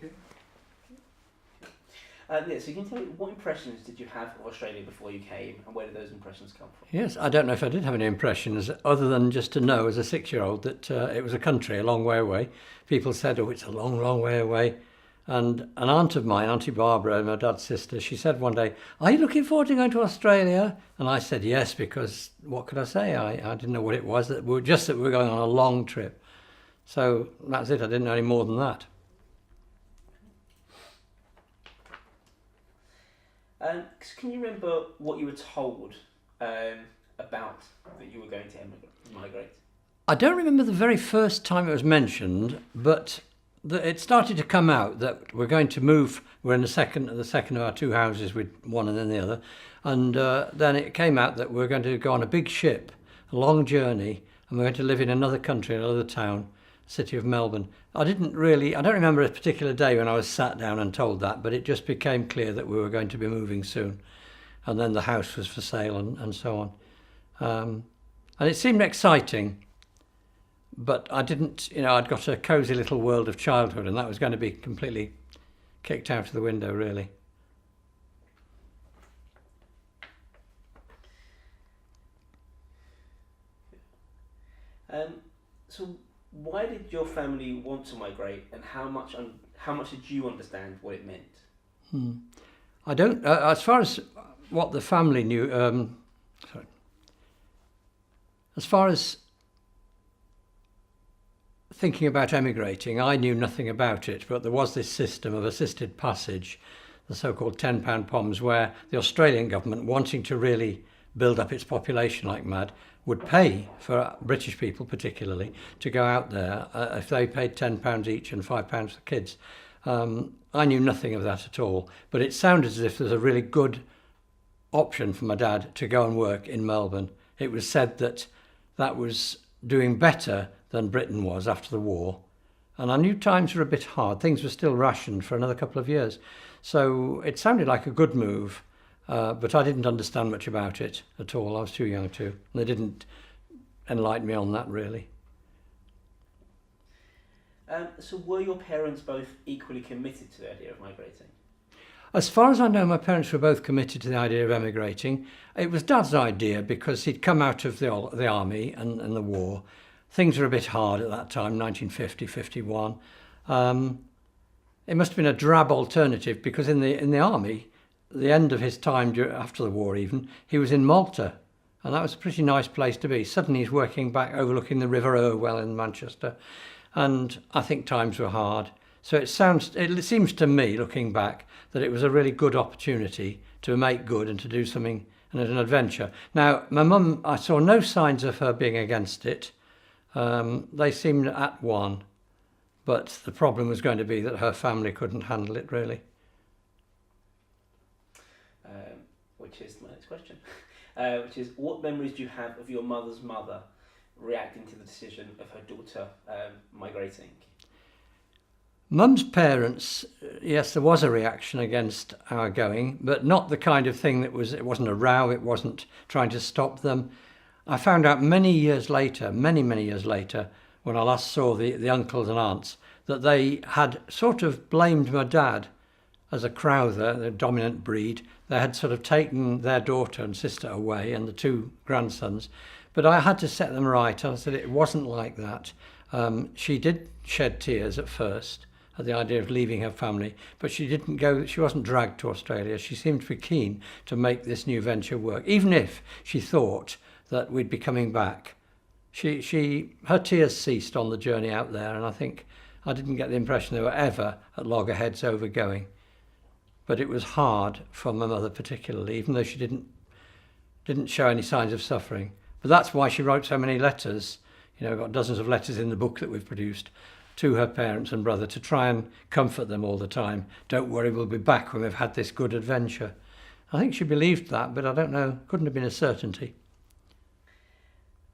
Okay. So you can tell me, what impressions did you have of Australia before you came, and where did those impressions come from? Yes, I don't know if I did have any impressions other than just to know as a 6-year-old that it was a country a long way away. People said, oh, it's a long, long way away. And an aunt of mine, Auntie Barbara, my dad's sister, she said one day, are you looking forward to going to Australia? And I said yes, because what could I say? I didn't know what it was, that we were going on a long trip. So that's it, I didn't know any more than that. Can you remember what you were told about that you were going to migrate? I don't remember the very first time it was mentioned, but it started to come out that we're going to move. We're in the second of our two houses, with one and then the other, and then it came out that we're going to go on a big ship, a long journey, and we're going to live in another country, another town, city of Melbourne. I don't remember a particular day when I was sat down and told that, but it just became clear that we were going to be moving soon, and then the house was for sale and so on, and it seemed exciting. But I didn't, I'd got a cosy little world of childhood, and that was going to be completely kicked out of the window, really. So why did your family want to migrate, and how much did you understand what it meant? I don't, as far as what the family knew, as far as thinking about emigrating, I knew nothing about it, but there was this system of assisted passage, the so-called £10 POMs, where the Australian government, wanting to really build up its population like mad, would pay for British people particularly to go out there if they paid £10 each and £5 for kids. I knew nothing of that at all, but it sounded as if there's a really good option for my dad to go and work in Melbourne. It was said that that was doing better than Britain was after the war, and I knew times were a bit hard. Things were still rationed for another couple of years, so it sounded like a good move, but I didn't understand much about it at all. I was too young to, and they didn't enlighten me on that really. So were your parents both equally committed to the idea of migrating? As far as I know, my parents were both committed to the idea of emigrating. It was Dad's idea because he'd come out of the army and the war. Things were a bit hard at that time, 1950, 51. It must have been a drab alternative because in the army, the end of his time after the war even, he was in Malta, and that was a pretty nice place to be. Suddenly he's working back overlooking the River Irwell in Manchester, and I think times were hard. So it seems to me, looking back, that it was a really good opportunity to make good and to do something, and an adventure. Now, my mum, I saw no signs of her being against it. They seemed at one, but the problem was going to be that her family couldn't handle it really. Which is my next question. Which is, what memories do you have of your mother's mother reacting to the decision of her daughter migrating? Mum's parents, yes, there was a reaction against our going, but not the kind of thing it wasn't a row, it wasn't trying to stop them. I found out many years later, many years later, when I last saw the uncles and aunts, that they had sort of blamed my dad as a Crowther, the dominant breed. They had sort of taken their daughter and sister away and the two grandsons, but I had to set them right. I said it wasn't like that. She did shed tears at first at the idea of leaving her family, but she wasn't dragged to Australia. She seemed to be keen to make this new venture work, even if she thought that we'd be coming back. Her tears ceased on the journey out there, and I think I didn't get the impression they were ever at loggerheads over going. But it was hard for my mother particularly, even though she didn't show any signs of suffering. But that's why she wrote so many letters. We've got dozens of letters in the book that we've produced to her parents and brother to try and comfort them all the time. Don't worry, we'll be back when we've had this good adventure. I think she believed that, but I don't know, couldn't have been a certainty.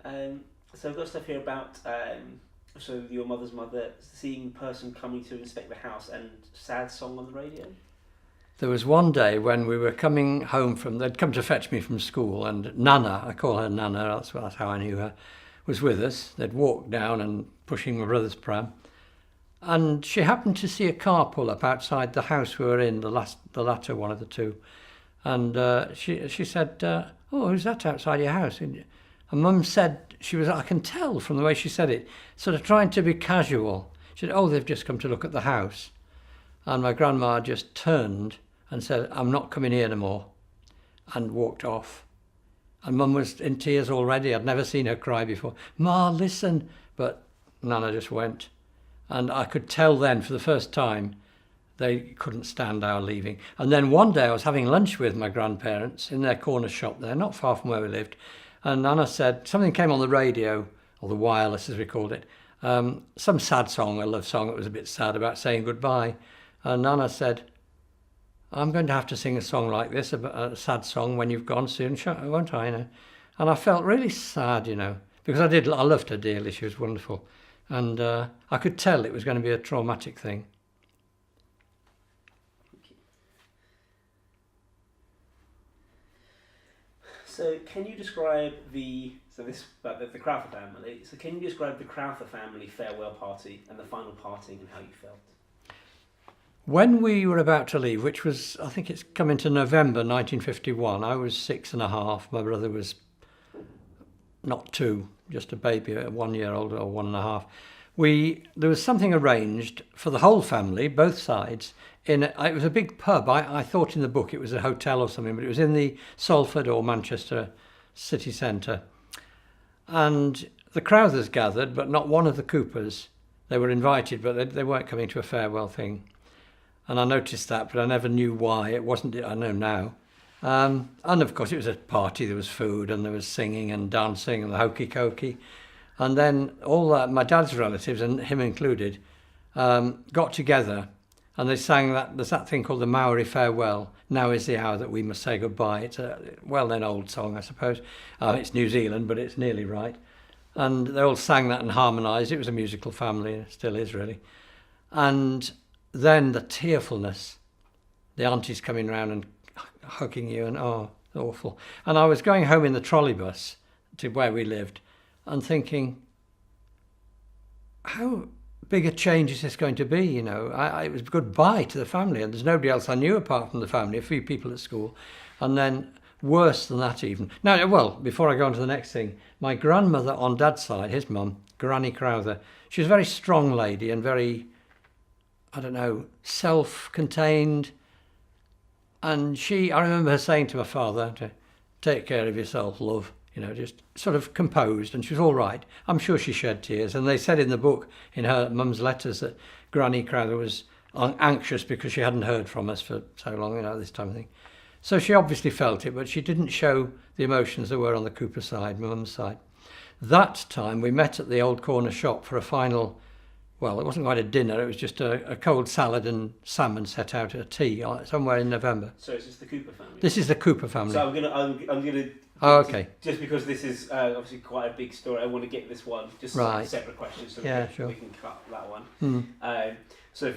So I've got stuff here about your mother's mother seeing the person coming to inspect the house and sad song on the radio. There was one day when we were coming home they'd come to fetch me from school, and Nana, I call her Nana, that's how I knew her, was with us. They'd walked down and pushing my brother's pram. And she happened to see a car pull up outside the house we were in, the latter one of the two. And she said, "Oh, who's that outside your house?" And Mum said, I can tell from the way she said it, sort of trying to be casual. She said, "Oh, they've just come to look at the house." And my grandma just turned and said, "I'm not coming here no more," and walked off. And Mum was in tears already. I'd never seen her cry before. "Ma, listen." But Nana just went. And I could tell then, for the first time, they couldn't stand our leaving. And then one day I was having lunch with my grandparents in their corner shop there, not far from where we lived. And Nana said, something came on the radio, or the wireless as we called it, some sad song, a love song that was a bit sad about saying goodbye. And Nana said, "I'm going to have to sing a song like this, a sad song, when you've gone soon, won't I?" And I felt really sad, because I loved her dearly. She was wonderful. And I could tell it was going to be a traumatic thing. So can you describe the Crowther family? So can you describe the Crowther family farewell party and the final parting and how you felt? When we were about to leave, which was, I think it's come into November 1951, I was 6.5. My brother was not 2, just a baby, 1 year old or 1.5. There was something arranged for the whole family, both sides. It was a big pub. I thought in the book it was a hotel or something, but it was in the Salford or Manchester city centre. And the Crowthers gathered, but not one of the Coopers. They were invited, but they weren't coming to a farewell thing. And I noticed that, but I never knew why. It wasn't, I know now. And of course it was a party. There was food and there was singing and dancing and the hokey cokey. And then all my dad's relatives, and him included, got together and they sang there's that thing called the Maori Farewell. "Now is the hour that we must say goodbye." It's a well-known old song, I suppose. It's New Zealand, but it's nearly right. And they all sang that and harmonised. It was a musical family, it still is really. And then the tearfulness, the aunties coming round and hugging you, and awful. And I was going home in the trolley bus to where we lived and thinking, how big a change is this going to be? It was goodbye to the family, and there's nobody else I knew apart from the family, a few people at school. And then worse than that even. Now, well, before I go on to the next thing, my grandmother on Dad's side, his mum, Granny Crowther, she was a very strong lady and very, self-contained. And I remember her saying to my father, to take care of yourself, love, just sort of composed, and she was all right. I'm sure she shed tears. And they said in the book, in her mum's letters, that Granny Crowther was anxious because she hadn't heard from us for so long, this time of thing. So she obviously felt it, but she didn't show the emotions there were on the Cooper side, my mum's side. That time we met at the old corner shop for a final, well, it wasn't quite a dinner, it was just a cold salad and salmon set out at a tea somewhere in November. So is this the Cooper family? This is the Cooper family. So I'm gonna. Oh, okay. Just because this is obviously quite a big story, I want to get this one just right. Separate questions, so sure. We can cut that one. So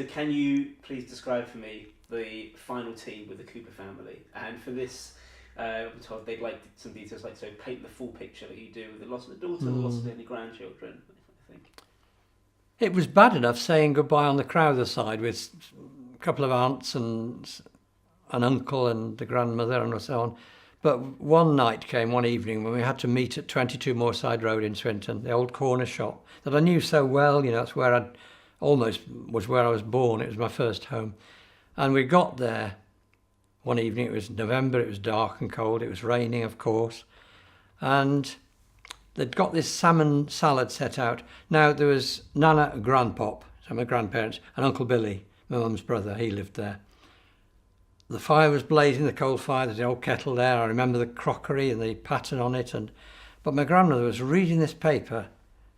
can you please describe for me the final tea with the Cooper family? And for this, I'm told they'd like some details, like so paint the full picture that you do with the loss of the daughter, the loss of any grandchildren. I think it was bad enough saying goodbye on the Crowther side with a couple of aunts and an uncle and the grandmother and so on. But one evening when we had to meet at 22 Moorside Road in Swinton, the old corner shop that I knew so well, that's where I was born. It was my first home. And we got there one evening. It was November, it was dark and cold, it was raining, of course. And they'd got this salmon salad set out. Now there was Nana and Grandpop, so my grandparents, and Uncle Billy, my mum's brother, he lived there. The fire was blazing, the coal fire, there's the old kettle there. I remember the crockery and the pattern on it. But my grandmother was reading this paper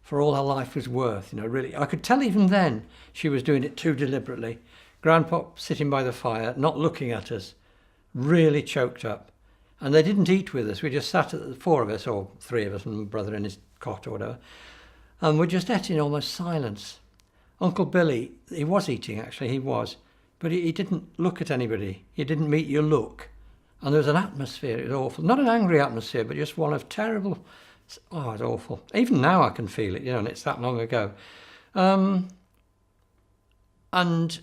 for all her life was worth, really. I could tell even then she was doing it too deliberately. Grandpa sitting by the fire, not looking at us, really choked up. And they didn't eat with us. We just sat at the 4 of us, or 3 of us, and my brother in his cot or whatever. And we just ate in almost silence. Uncle Billy, he was eating actually, he was. But he didn't look at anybody. He didn't meet your look. And there was an atmosphere, it was awful. Not an angry atmosphere, but just one of terrible, it's awful. Even now I can feel it, and it's that long ago. And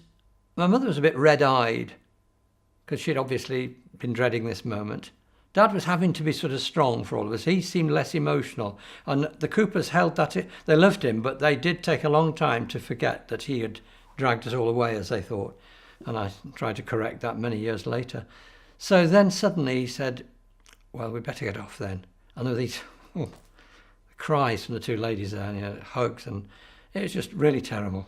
my mother was a bit red-eyed because she'd obviously been dreading this moment. Dad was having to be sort of strong for all of us. He seemed less emotional. And the Coopers held that. They loved him, but they did take a long time to forget that he had dragged us all away, as they thought. And I tried to correct that many years later. So then suddenly he said, well, we'd better get off then. And there were these cries from the two ladies there, and, hugs, and it was just really terrible.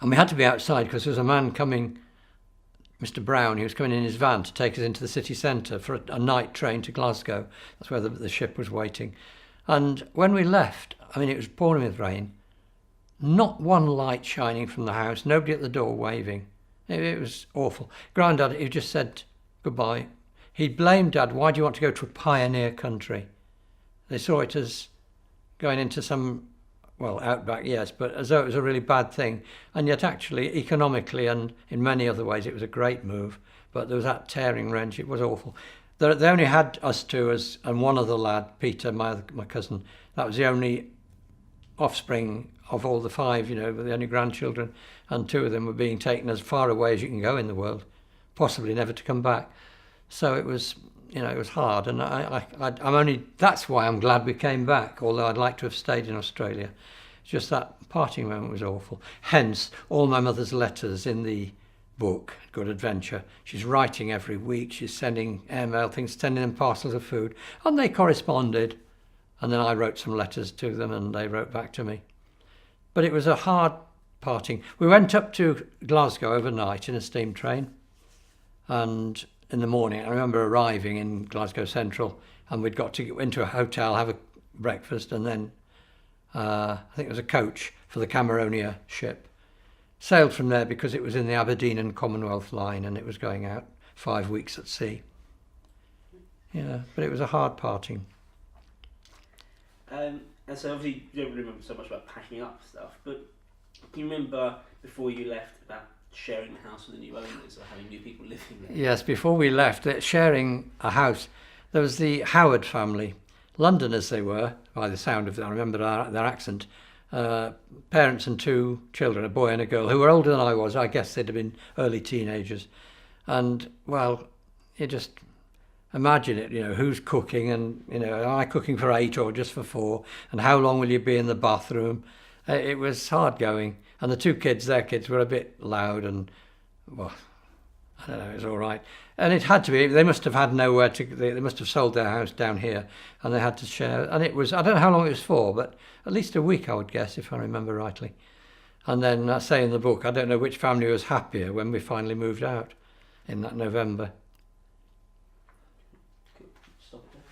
And we had to be outside because there was a man coming, Mr. Brown, he was coming in his van to take us into the city centre for a night train to Glasgow. That's where the ship was waiting. And when we left, I mean, it was pouring with rain, not one light shining from the house, nobody at the door waving. It was awful. Grandad, he just said goodbye. He blamed Dad, why do you want to go to a pioneer country? They saw it as going into some, well, outback, yes, but as though it was a really bad thing. And yet actually, economically and in many other ways, it was a great move. But there was that tearing wrench, it was awful. They only had us two and one other lad, Peter, my cousin. That was the only offspring of all the five, the only grandchildren. And two of them were being taken as far away as you can go in the world, possibly never to come back. So it was, it was hard, and that's why I'm glad we came back, although I'd like to have stayed in Australia. Just that parting moment was awful. Hence, all my mother's letters in the book, Good Adventure. She's writing every week, she's sending airmail things, sending them parcels of food, and they corresponded. And then I wrote some letters to them, and they wrote back to me. But it was a hard parting. We went up to Glasgow overnight in a steam train, and in the morning, I remember arriving in Glasgow Central, and we'd got to get into a hotel, have a breakfast, and then I think it was a coach for the Cameronia ship. Sailed from there because it was in the Aberdeen and Commonwealth line, and it was going out 5 weeks at sea. Yeah, but it was a hard parting. And so obviously you don't remember so much about packing up stuff, but can you remember before you left about sharing the house with the new owners or having new people living there? Yes, before we left, sharing a house, there was the Howard family, Londoners they were, by the sound of them, I remember their accent, parents and two children, a boy and a girl, who were older than I was. I guess they'd have been early teenagers. And, well, you just imagine it, who's cooking, and, am I cooking for 8 or just for 4, and how long will you be in the bathroom? It was hard going. And the two kids, their kids, were a bit loud and, well, I don't know, it was all right. And it had to be, they must have had nowhere to, they must have sold their house down here, and they had to share. And it was, I don't know how long it was for, but at least a week, I would guess, if I remember rightly. And then I say in the book, I don't know which family was happier when we finally moved out in that November. Stop there.